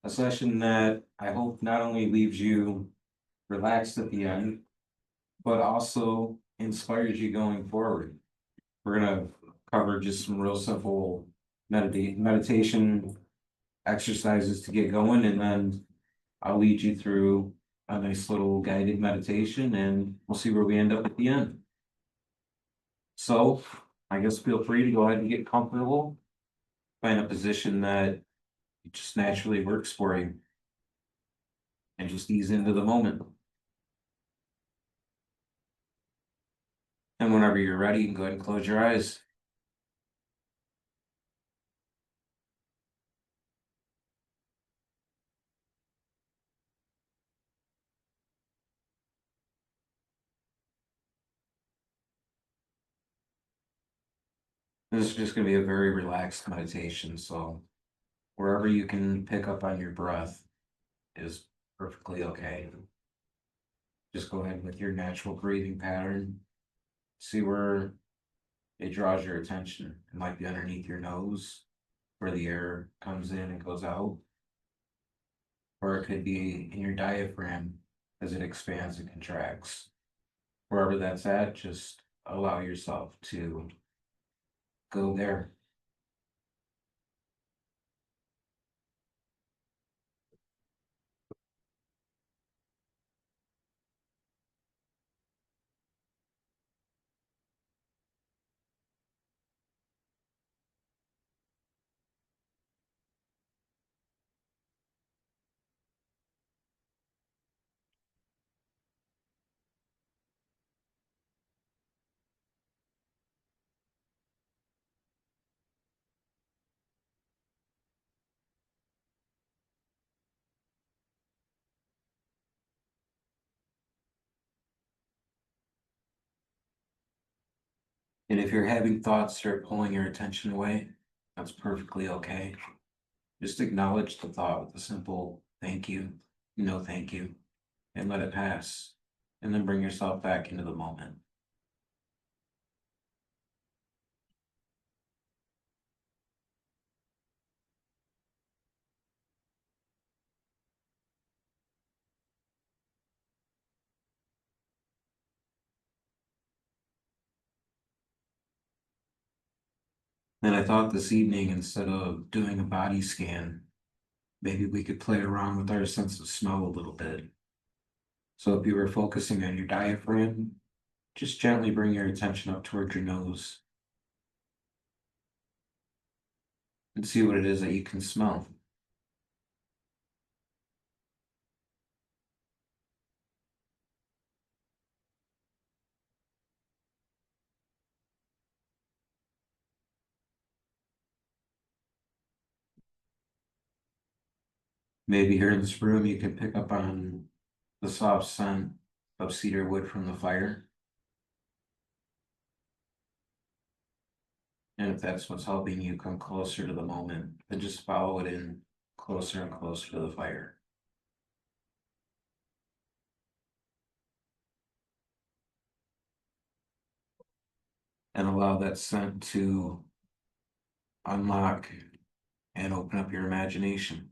A session that I hope not only leaves you relaxed at the end, but also inspires you going forward. We're gonna cover just some real simple meditation exercises to get going, and then I'll lead you through a nice little guided meditation, and we'll see where we end up at the end. So, I guess feel free to go ahead and get comfortable. Find a position that just naturally works for you, and just ease into the moment. And whenever you're ready, you can go ahead and close your eyes. This is just going to be a very relaxed meditation. So, wherever you can pick up on your breath is perfectly okay. Just go ahead with your natural breathing pattern. See where it draws your attention. It might be underneath your nose, where the air comes in and goes out, or it could be in your diaphragm as it expands and contracts. Wherever that's at, just allow yourself to go there. And if you're having thoughts that are pulling your attention away, that's perfectly okay. Just acknowledge the thought with a simple thank you, no thank you, and let it pass. And then bring yourself back into the moment. And I thought this evening, instead of doing a body scan, maybe we could play around with our sense of smell a little bit. So if you were focusing on your diaphragm, just gently bring your attention up towards your nose and see what it is that you can smell. Maybe here in this room, you can pick up on the soft scent of cedar wood from the fire. And if that's what's helping you come closer to the moment, then just follow it in closer and closer to the fire. And allow that scent to unlock and open up your imagination.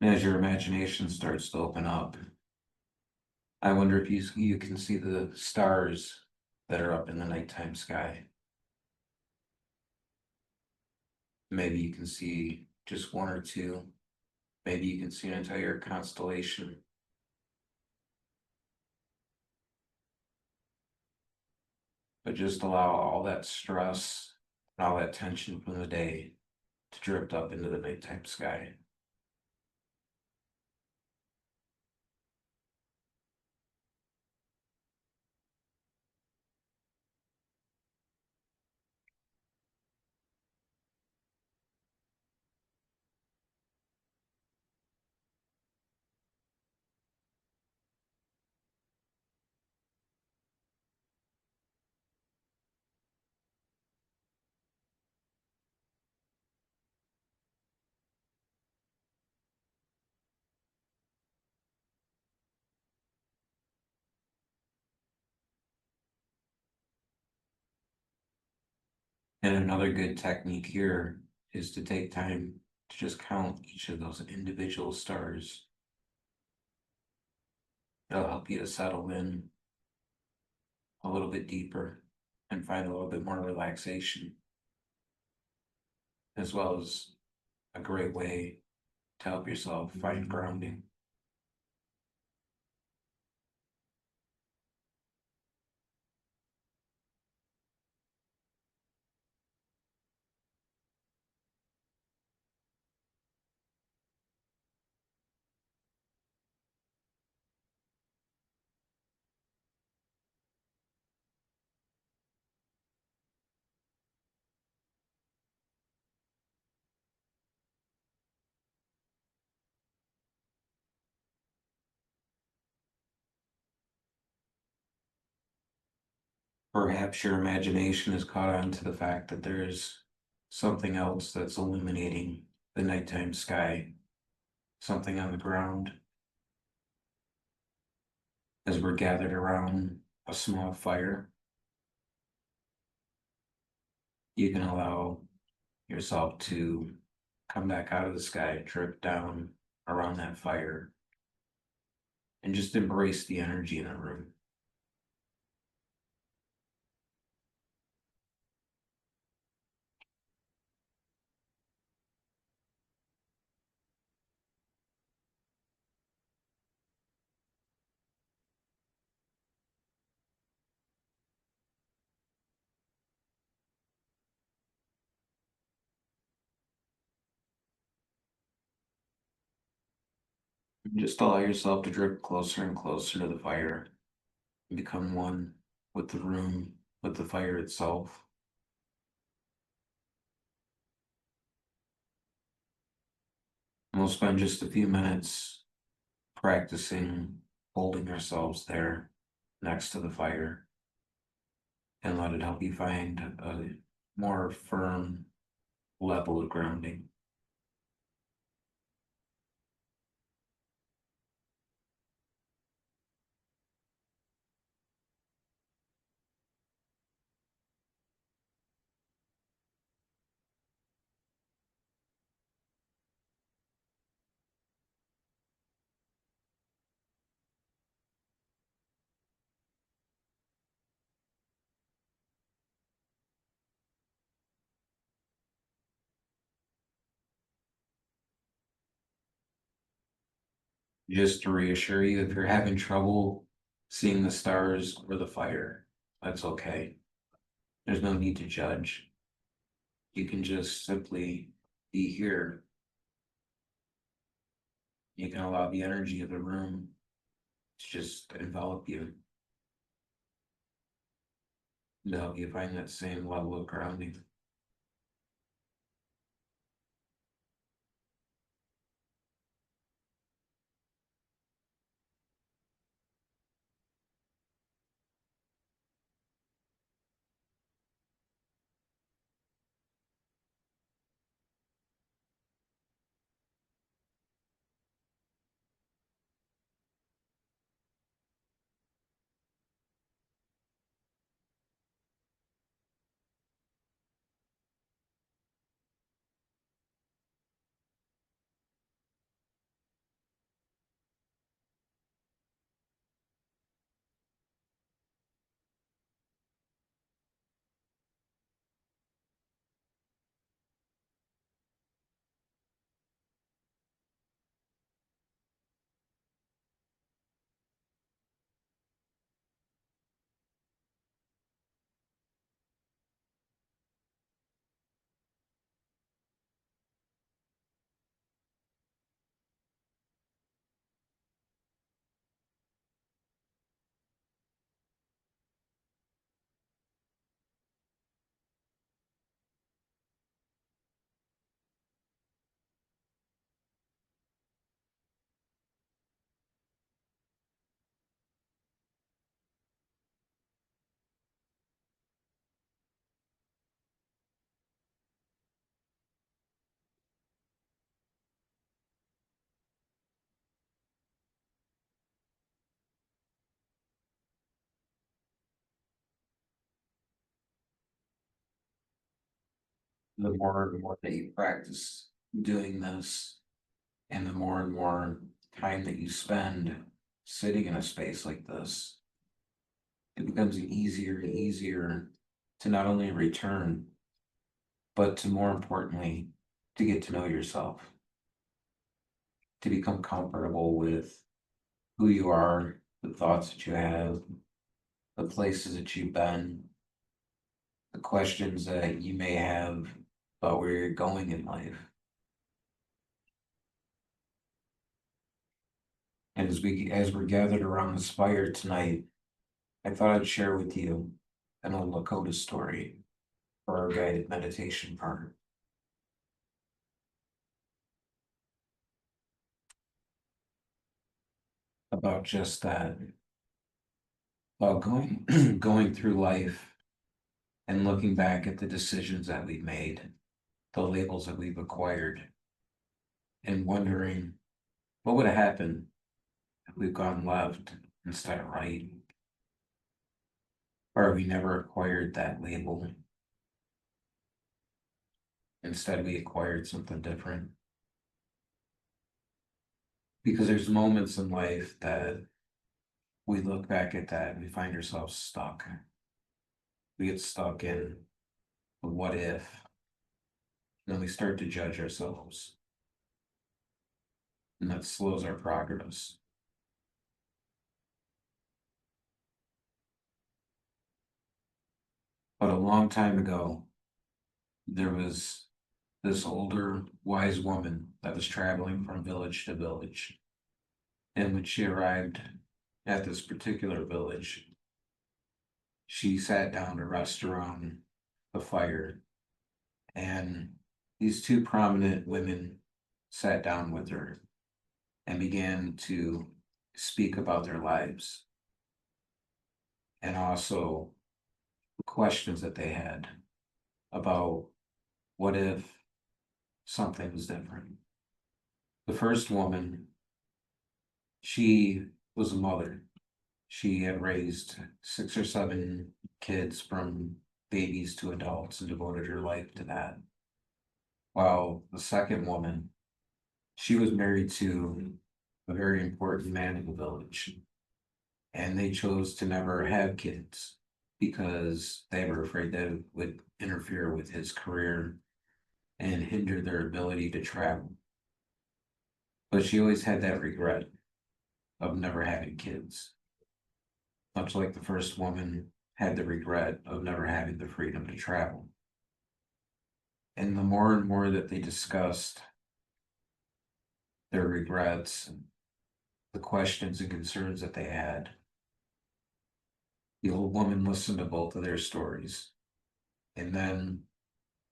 And as your imagination starts to open up, I wonder if you can see the stars that are up in the nighttime sky. Maybe you can see just one or two. Maybe you can see an entire constellation. but just allow all that stress and all that tension from the day to drift up into the nighttime sky. And another good technique here is to take time to just count each of those individual stars. It'll help you to settle in a little bit deeper and find a little bit more relaxation, as well as a great way to help yourself find grounding. Perhaps your imagination has caught on to the fact that there's something else that's illuminating the nighttime sky, something on the ground. As we're gathered around a small fire, you can allow yourself to come back out of the sky, drift down around that fire, and just embrace the energy in the room. Just allow yourself to drift closer and closer to the fire and become one with the room, with the fire itself. And we'll spend just a few minutes practicing holding ourselves there next to the fire and let it help you find a more firm level of grounding. Just to reassure you, if you're having trouble seeing the stars or the fire, that's okay. There's no need to judge. You can just simply be here. You can allow the energy of the room to just envelop you to help you find that same level of grounding. the more and more that you practice doing this, and the more and more time that you spend sitting in a space like this, it becomes easier and easier to not only return, but to more importantly, to get to know yourself, to become comfortable with who you are, the thoughts that you have, the places that you've been, the questions that you may have about where you're going in life. And as we're gathered around this fire tonight, I thought I'd share with you an old Lakota story for our guided meditation part. About just that, about going going through life and looking back at the decisions that we've made, the labels that we've acquired, and wondering what would have happened if we've gone left instead of right, or we never acquired that label. Instead, we acquired something different. Because there's moments in life that we look back at that and we find ourselves stuck. We get stuck in the what if, and then we start to judge ourselves. And that slows our progress. But a long time ago, there was this older, wise woman that was traveling from village to village. And when she arrived at this particular village, she sat down to rest around the fire. And these two prominent women sat down with her and began to speak about their lives and also the questions that they had about what if something was different. The first woman, she was a mother. She had raised 6 or 7 kids from babies to adults and devoted her life to that. While the second woman, she was married to a very important man in the village, and they chose to never have kids because they were afraid that it would interfere with his career and hinder their ability to travel. But she always had that regret of never having kids, much like the first woman had the regret of never having the freedom to travel. And the more and more that they discussed their regrets and the questions and concerns that they had, the old woman listened to both of their stories. And then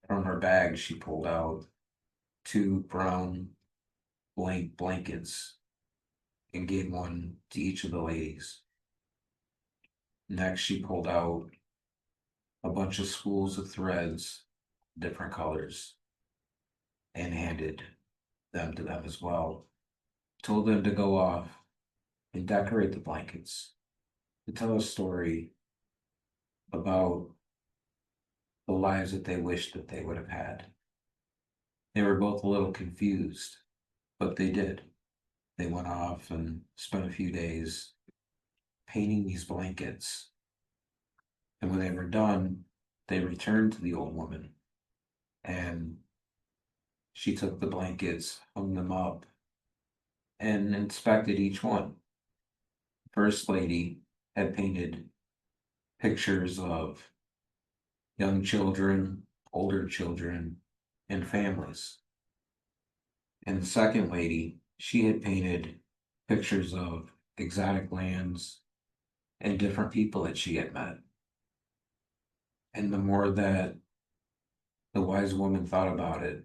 from her bag, she pulled out 2 brown blank blankets and gave one to each of the ladies. Next, she pulled out a bunch of spools of threads, different colors, and handed them to them as well. Told them to go off and decorate the blankets, to tell a story about the lives that they wished that they would have had. They were both a little confused, but they did. They went off and spent a few days painting these blankets. And when they were done, they returned to the old woman, and she took the blankets, hung them up, and inspected each one. First lady had painted pictures of young children, older children, and families. And the second lady, she had painted pictures of exotic lands and different people that she had met. And the more that the wise woman thought about it,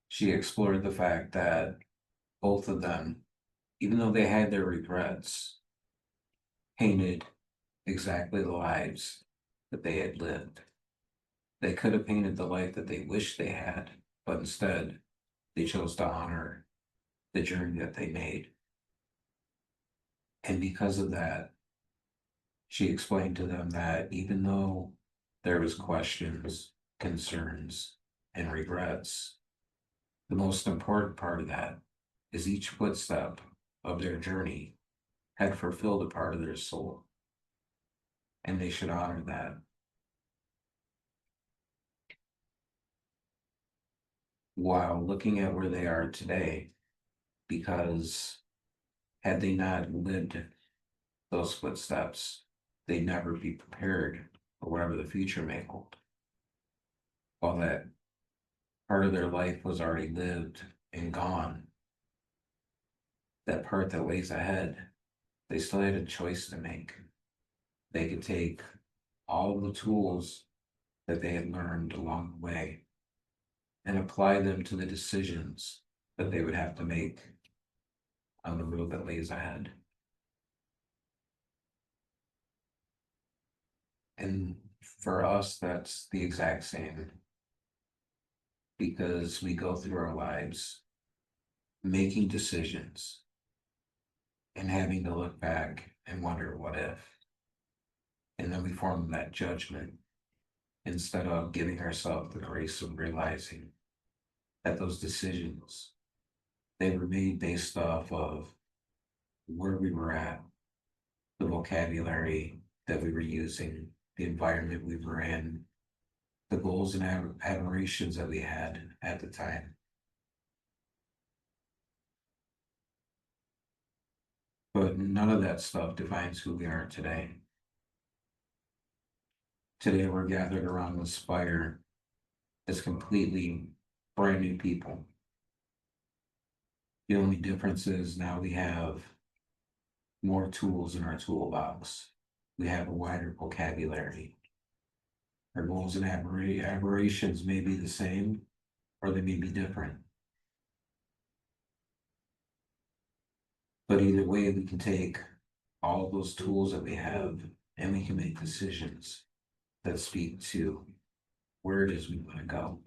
she explored the fact that both of them, even though they had their regrets, painted exactly the lives that they had lived. They could have painted the life that they wished they had, but instead they chose to honor the journey that they made. And because of that, she explained to them that even though there was questions, concerns, and regrets. The most important part of that is each footstep of their journey had fulfilled a part of their soul, and they should honor that. While looking at where they are today, because had they not lived those footsteps, they'd never be prepared for whatever the future may hold. While that part of their life was already lived and gone, that part that lays ahead, they still had a choice to make. They could take all of the tools that they had learned along the way and apply them to the decisions that they would have to make on the road that lays ahead. And for us, that's the exact same, because we go through our lives making decisions and having to look back and wonder what if. And then we form that judgment instead of giving ourselves the grace of realizing that those decisions, they were made based off of where we were at, the vocabulary that we were using, the environment we were in, the goals and aberrations that we had at the time. But none of that stuff defines who we are today. Today, we're gathered around this fire as completely brand new people. The only difference is now we have more tools in our toolbox. We have a wider vocabulary. Our goals and aberrations may be the same, or they may be different. But either way, we can take all of those tools that we have and we can make decisions that speak to where it is we want to go.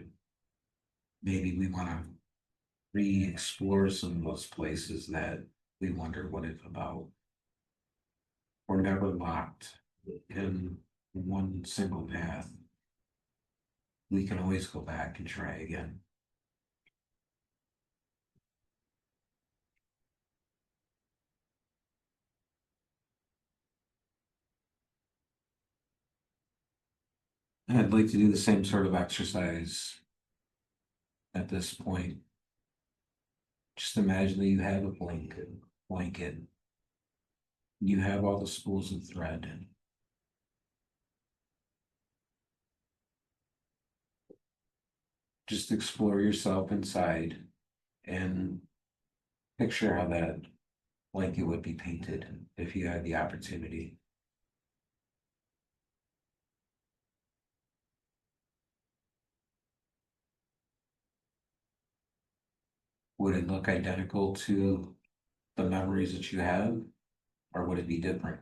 Maybe we want to re-explore some of those places that we wonder what if about. We're never locked in one single path. We can always go back and try again. And I'd like to do the same sort of exercise at this point. Just imagine that you have a blanket. You have all the spools of thread. Just explore yourself inside and picture how that blanket would be painted if you had the opportunity. Would it look identical to the memories that you have, or would it be different?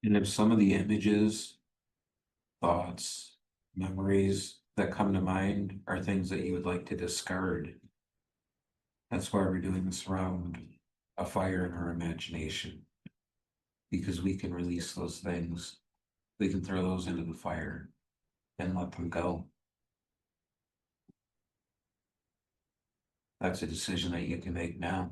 And if some of the images, thoughts, memories that come to mind are things that you would like to discard, that's why we're doing this around a fire in our imagination, because we can release those things. We can throw those into the fire and let them go. That's a decision that you can make now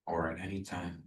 or at any time.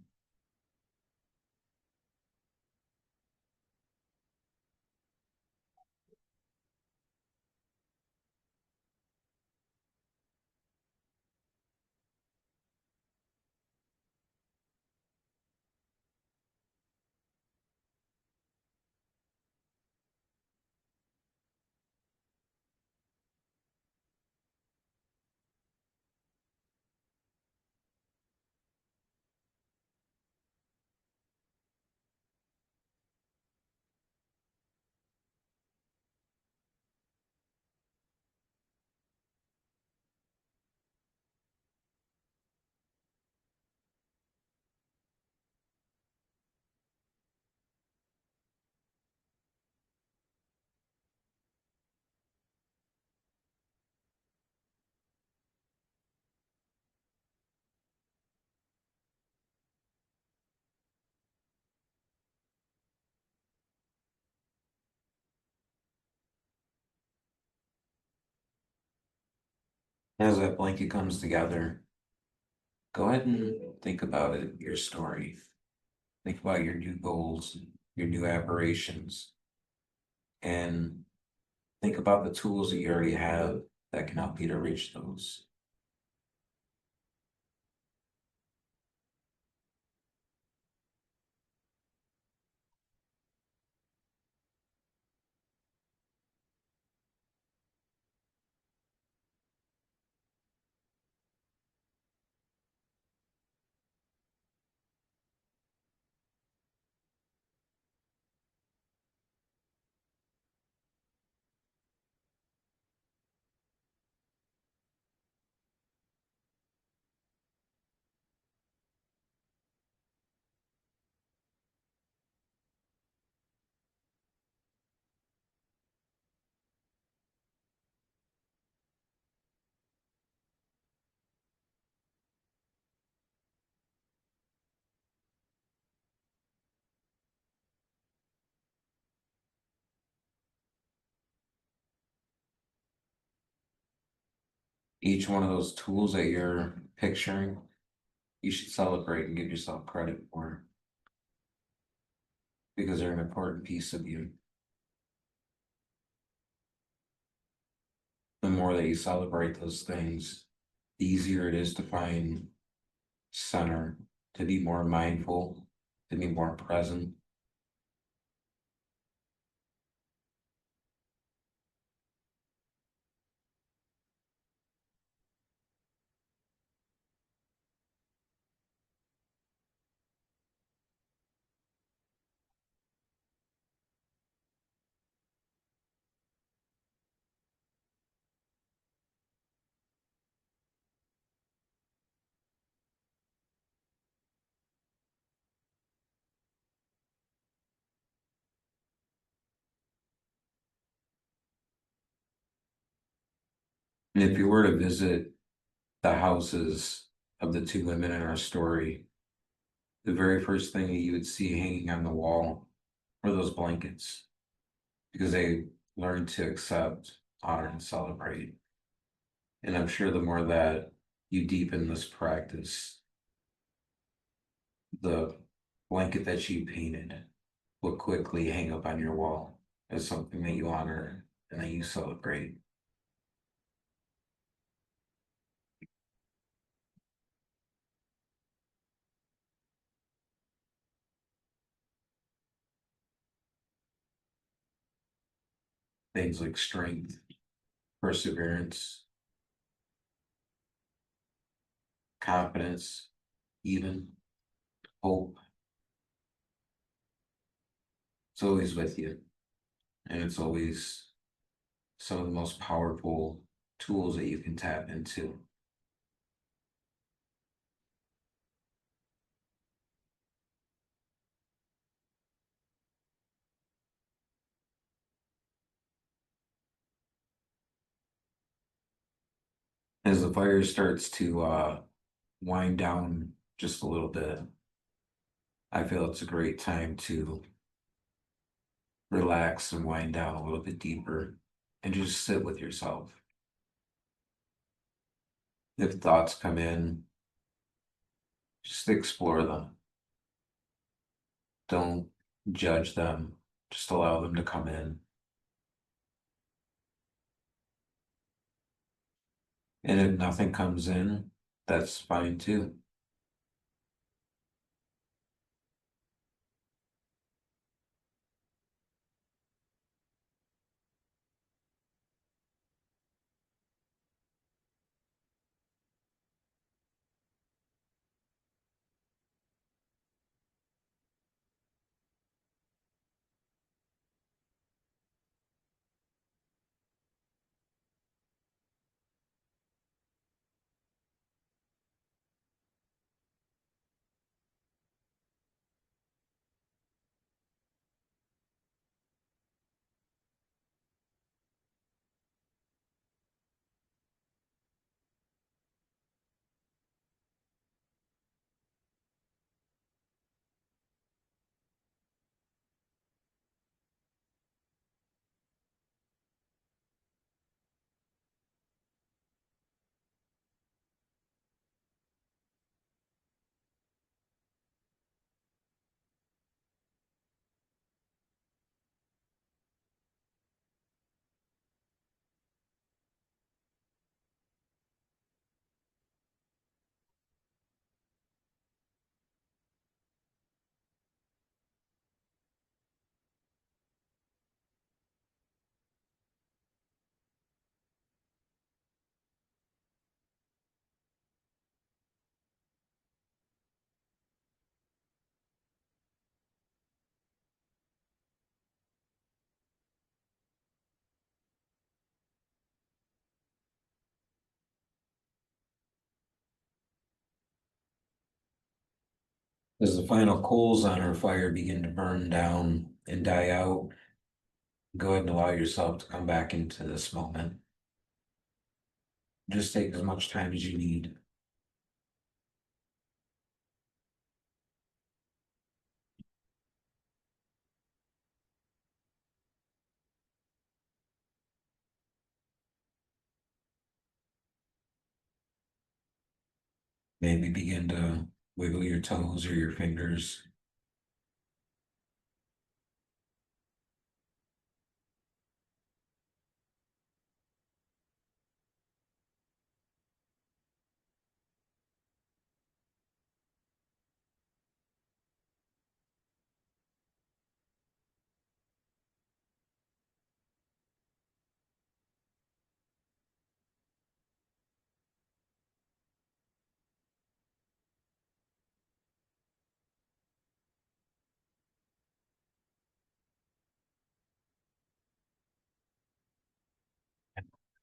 As that blanket comes together, go ahead and think about it, your story. Think about your new goals, your new aspirations, and think about the tools that you already have that can help you to reach those. Each one of those tools that you're picturing, you should celebrate and give yourself credit for because they're an important piece of you. The more that you celebrate those things, the easier it is to find center, to be more mindful, to be more present. And if you were to visit the houses of the two women in our story, the very first thing that you would see hanging on the wall were those blankets because they learned to accept, honor, and celebrate. And I'm sure the more that you deepen this practice, the blanket that you painted will quickly hang up on your wall as something that you honor and that you celebrate. Things like strength, perseverance, confidence, even hope. It's always with you. And it's always some of the most powerful tools that you can tap into. As the fire starts to wind down just a little bit, I feel it's a great time to relax and wind down a little bit deeper and just sit with yourself. If thoughts come in, just explore them. Don't judge them, just allow them to come in. And if nothing comes in, that's fine too. As the final coals on our fire begin to burn down and die out, go ahead and allow yourself to come back into this moment. Just take as much time as you need. Maybe begin to wiggle your toes or your fingers.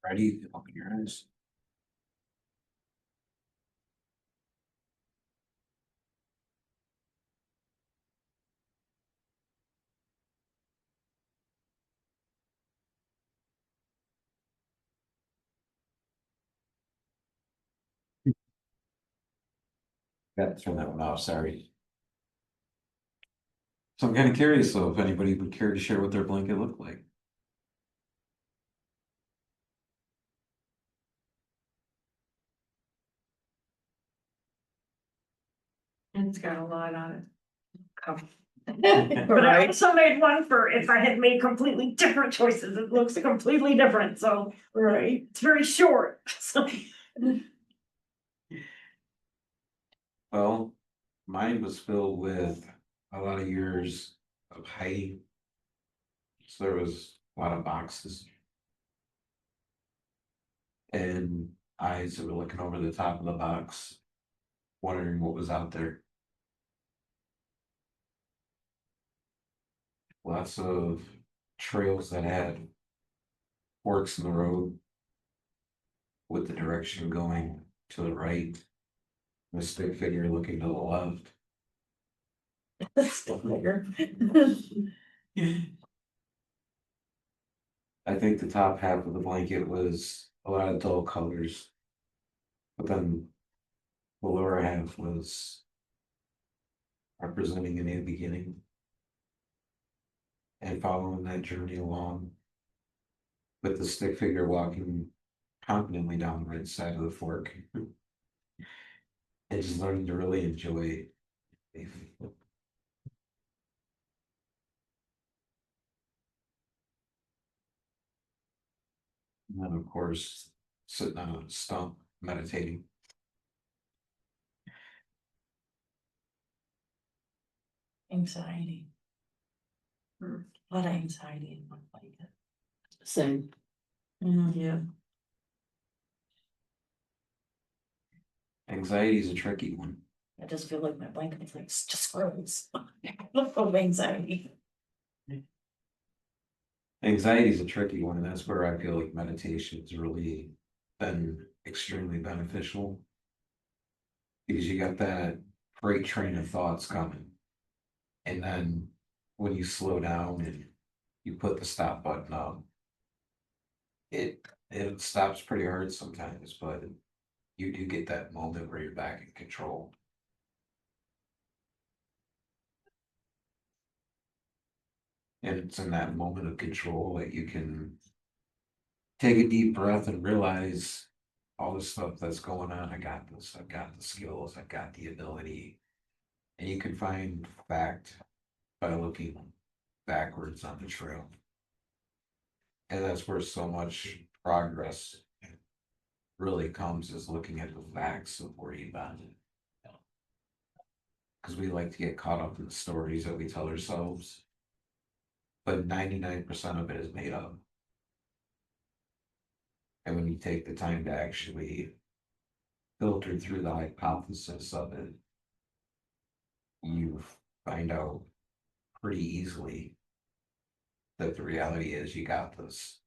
Ready? Open your eyes. Got to turn that one off, sorry. So I'm kind of curious though, if anybody would care to share what their blanket looked like. It's got a lot on it. But I also made one for if I had made completely different choices, it looks completely different, so. Right. It's very short, so. Well, mine was filled with a lot of years of hiding. So there was a lot of boxes and eyes that were looking over the top of the box, wondering what was out there. Lots of trails that had forks in the road with the direction going to the right, a stick figure looking to the left. Still bigger. I think the top half of the blanket was a lot of dull colors, but then the lower half was representing a new beginning and following that journey along with the stick figure walking confidently down the right side of the fork and just learning to really enjoy it. And then, of course, sitting on a stump, meditating. Anxiety. A lot of anxiety in one blanket. Same. Yeah. Anxiety is a tricky one. I just feel like my blanket is like, just grows. Look of anxiety. Anxiety is a tricky one, and that's where I feel like meditation has really been extremely beneficial because you got that freight train of thoughts coming. And then when you slow down and you put the stop button up, it stops pretty hard sometimes, but you do get that moment where you're back in control. And it's in that moment of control that you can take a deep breath and realize all the stuff that's going on. I got this, I've got the skills, I've got the ability. And you can find fact by looking backwards on the trail. And that's where so much progress really comes, is looking at the facts of where you've been. Because we like to get caught up in the stories that we tell ourselves, but 99% of it is made up. And when you take the time to actually filter through the hypothesis of it, you find out pretty easily that the reality is you got this.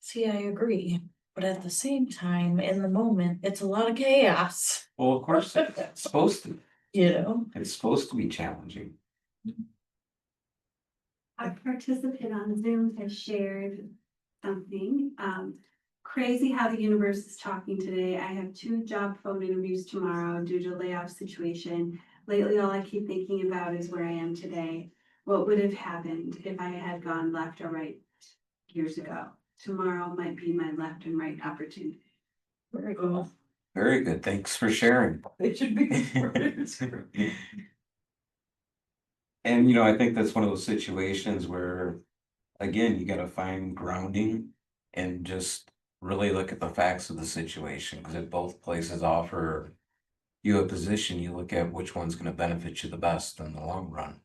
See, I agree. But at the same time, in the moment, it's a lot of chaos, Well, of course, it's supposed to, you know? it's supposed to be challenging. A participant on Zoom has shared something. Crazy how the universe is talking today. I have 2 job phone interviews tomorrow due to layoff situation. Lately, all I keep thinking about is where I am today. What would have happened if I had gone left or right years ago? Tomorrow might be my left and right opportunity. Very cool. Very good, thanks for sharing. They should be. And you know, I think that's one of those situations where, again, you gotta find grounding and just really look at the facts of the situation, because if both places offer you a position, you look at which one's gonna benefit you the best in the long run.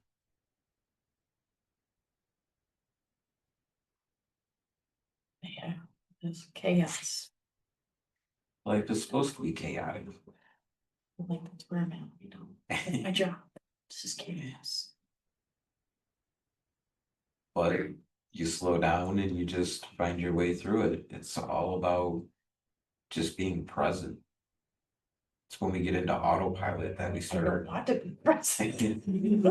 Yeah, it's chaos. Life is supposed to be chaotic. Like that's where I'm at, you know. My job. This is chaos. But you slow down and you just find your way through it. It's all about just being present. It's when we get into autopilot that we I don't start. want to be present. And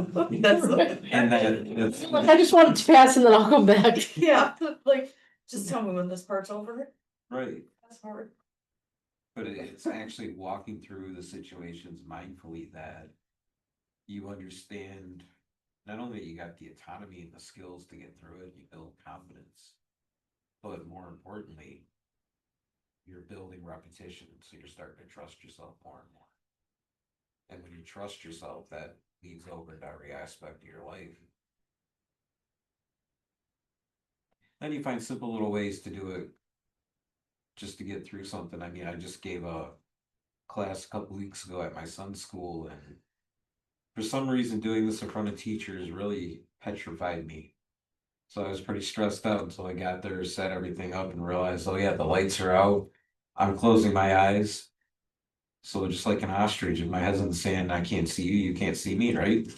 that's I just want it to pass and then I'll come back. Yeah, like, just tell me when this part's over. right. That's hard. But it's actually walking through the situations mindfully that you understand not only you got the autonomy and the skills to get through it, you build confidence, but more importantly, you're building repetition, so you're starting to trust yourself more and more. And when you trust yourself, that leads over into every aspect of your life. Then you find simple little ways to do it just to get through something. I mean, I just gave a class a couple weeks ago at my son's school, and for some reason doing this in front of teachers really petrified me. So I was pretty stressed out until I got there, set everything up, and realized, oh yeah, the lights are out. I'm closing my eyes. So just like an ostrich, if my head's in the sand, I can't see you, you can't see me, right?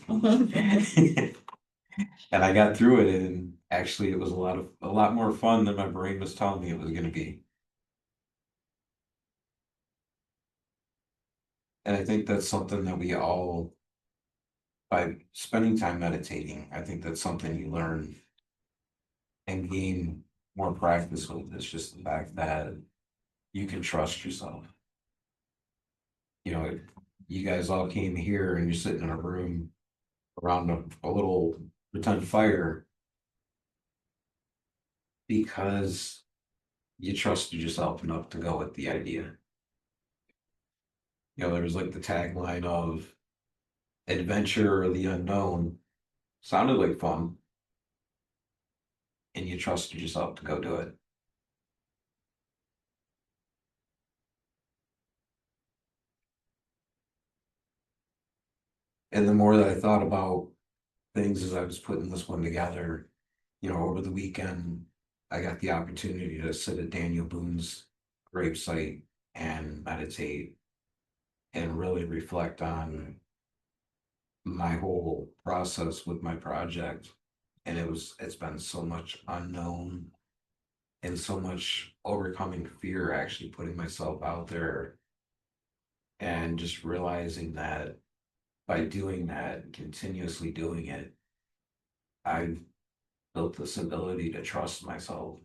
And I got through it, and actually it was a lot more fun than my brain was telling me it was gonna be. And I think that's something that we all, by spending time meditating, I think that's something you learn and gain more practice with. It's just the fact that you can trust yourself. You know, you guys all came here and you're sitting in a room around a little pretend fire because you trusted yourself enough to go with the idea. You know, there was like the tagline of adventure or the unknown. Sounded like fun. And you trusted yourself to go do it. And the more that I thought about things as I was putting this one together, you know, over the weekend, I got the opportunity to sit at Daniel Boone's gravesite and meditate and really reflect on my whole process with my project. And it's been so much unknown and so much overcoming fear, actually putting myself out there and just realizing that by doing that, continuously doing it, I've built this ability to trust myself.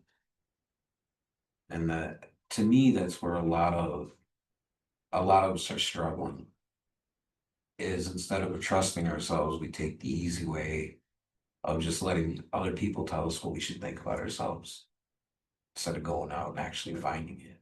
And that, to me, that's where a lot of us are struggling, is instead of trusting ourselves, we take the easy way of just letting other people tell us what we should think about ourselves instead of going out and actually finding it.